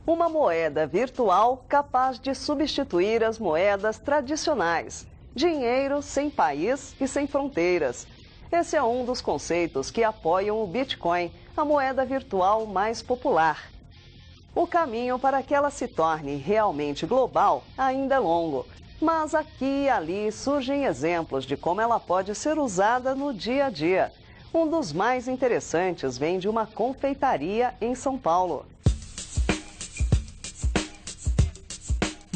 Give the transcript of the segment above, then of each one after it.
Uma moeda virtual capaz de substituir as moedas tradicionais. Dinheiro sem país e sem fronteiras. Esse é um dos conceitos que apoiam o Bitcoin, a moeda virtual mais popular. O caminho para que ela se torne realmente global ainda é longo, mas aqui e ali surgem exemplos de como ela pode ser usada no dia a dia. Um dos mais interessantes vem de uma confeitaria em São Paulo.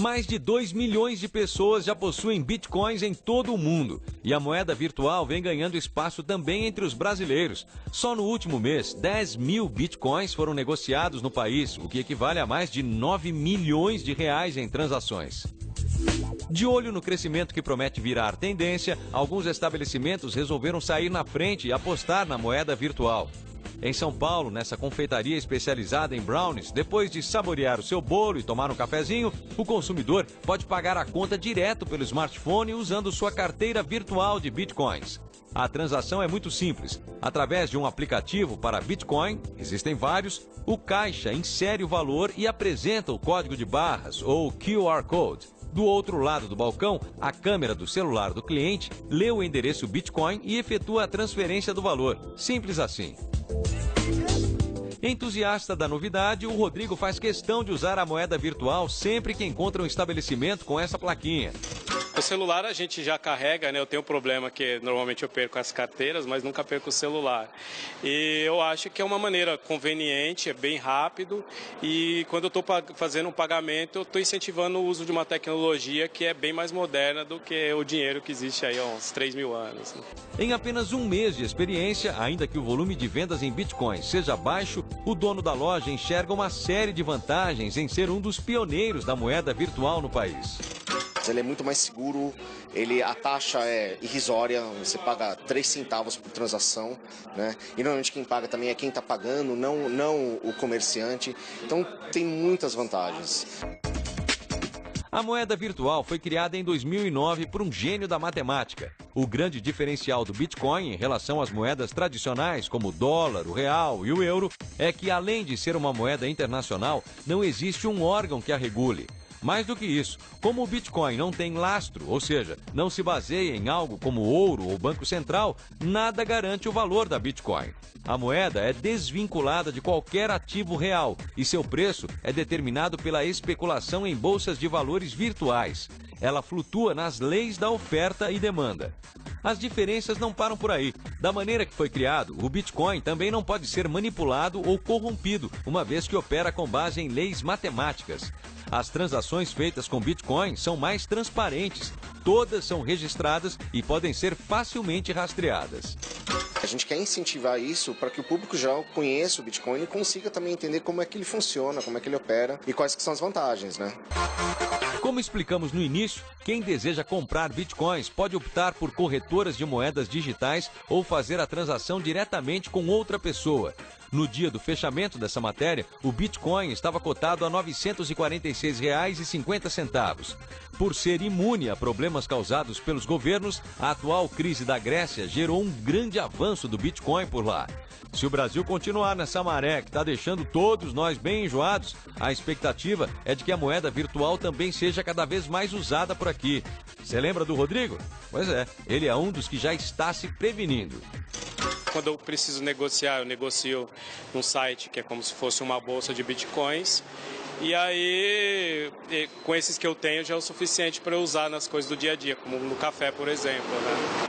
Mais de 2 milhões de pessoas já possuem bitcoins em todo o mundo. E a moeda virtual vem ganhando espaço também entre os brasileiros. Só no último mês, 10 mil bitcoins foram negociados no país, o que equivale a mais de 9 milhões de reais em transações. De olho no crescimento que promete virar tendência, alguns estabelecimentos resolveram sair na frente e apostar na moeda virtual. Em São Paulo, nessa confeitaria especializada em brownies, depois de saborear o seu bolo e tomar um cafezinho, o consumidor pode pagar a conta direto pelo smartphone usando sua carteira virtual de bitcoins. A transação é muito simples. Através de um aplicativo para Bitcoin, existem vários, o caixa insere o valor e apresenta o código de barras ou QR Code. Do outro lado do balcão, a câmera do celular do cliente lê o endereço Bitcoin e efetua a transferência do valor. Simples assim. Entusiasta da novidade, o Rodrigo faz questão de usar a moeda virtual sempre que encontra um estabelecimento com essa plaquinha. O celular a gente já carrega, né? Eu tenho um problema que normalmente eu perco as carteiras, mas nunca perco o celular. E eu acho que é uma maneira conveniente, é bem rápido. E quando eu estou fazendo um pagamento, eu estou incentivando o uso de uma tecnologia que é bem mais moderna do que o dinheiro que existe aí há uns 3 mil anos. Em apenas um mês de experiência, ainda que o volume de vendas em bitcoins seja baixo, o dono da loja enxerga uma série de vantagens em ser um dos pioneiros da moeda virtual no país. Ele é muito mais seguro, a taxa é irrisória, você paga 3 centavos por transação, né? E normalmente quem paga também é quem está pagando, não o comerciante. Então tem muitas vantagens. A moeda virtual foi criada em 2009 por um gênio da matemática. O grande diferencial do Bitcoin em relação às moedas tradicionais, como o dólar, o real e o euro, é que além de ser uma moeda internacional, não existe um órgão que a regule. Mais do que isso, como o Bitcoin não tem lastro, ou seja, não se baseia em algo como ouro ou banco central, nada garante o valor da Bitcoin. A moeda é desvinculada de qualquer ativo real e seu preço é determinado pela especulação em bolsas de valores virtuais. Ela flutua nas leis da oferta e demanda. As diferenças não param por aí. Da maneira que foi criado, o Bitcoin também não pode ser manipulado ou corrompido, uma vez que opera com base em leis matemáticas. As transações feitas com Bitcoin são mais transparentes, todas são registradas e podem ser facilmente rastreadas. A gente quer incentivar isso para que o público já conheça o Bitcoin e consiga também entender como é que ele funciona, como é que ele opera e quais que são as vantagens, né? Como explicamos no início, quem deseja comprar bitcoins pode optar por corretoras de moedas digitais ou fazer a transação diretamente com outra pessoa. No dia do fechamento dessa matéria, o Bitcoin estava cotado a R$ 946,50. Por ser imune a problemas causados pelos governos, a atual crise da Grécia gerou um grande avanço do Bitcoin por lá. Se o Brasil continuar nessa maré que está deixando todos nós bem enjoados, a expectativa é de que a moeda virtual também seja cada vez mais usada por aqui. Você lembra do Rodrigo? Pois é, ele é um dos que já está se prevenindo. Quando eu preciso negociar, eu negocio num site que é como se fosse uma bolsa de bitcoins. E aí, com esses que eu tenho, já é o suficiente para eu usar nas coisas do dia a dia, como no café, por exemplo, né?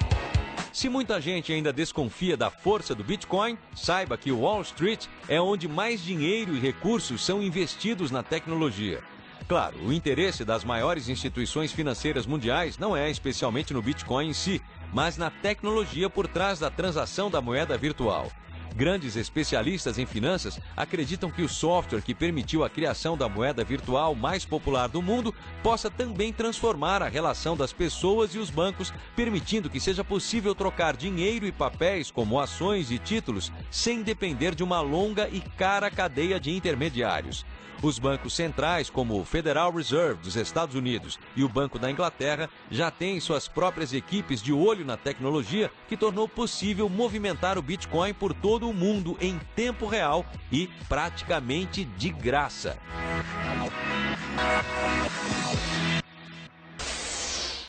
Se muita gente ainda desconfia da força do Bitcoin, saiba que Wall Street é onde mais dinheiro e recursos são investidos na tecnologia. Claro, o interesse das maiores instituições financeiras mundiais não é especialmente no Bitcoin em si, mas na tecnologia por trás da transação da moeda virtual. Grandes especialistas em finanças acreditam que o software que permitiu a criação da moeda virtual mais popular do mundo possa também transformar a relação das pessoas e os bancos, permitindo que seja possível trocar dinheiro e papéis como ações e títulos sem depender de uma longa e cara cadeia de intermediários. Os bancos centrais, como o Federal Reserve dos Estados Unidos e o Banco da Inglaterra, já têm suas próprias equipes de olho na tecnologia que tornou possível movimentar o Bitcoin por todo o mundo em tempo real e praticamente de graça.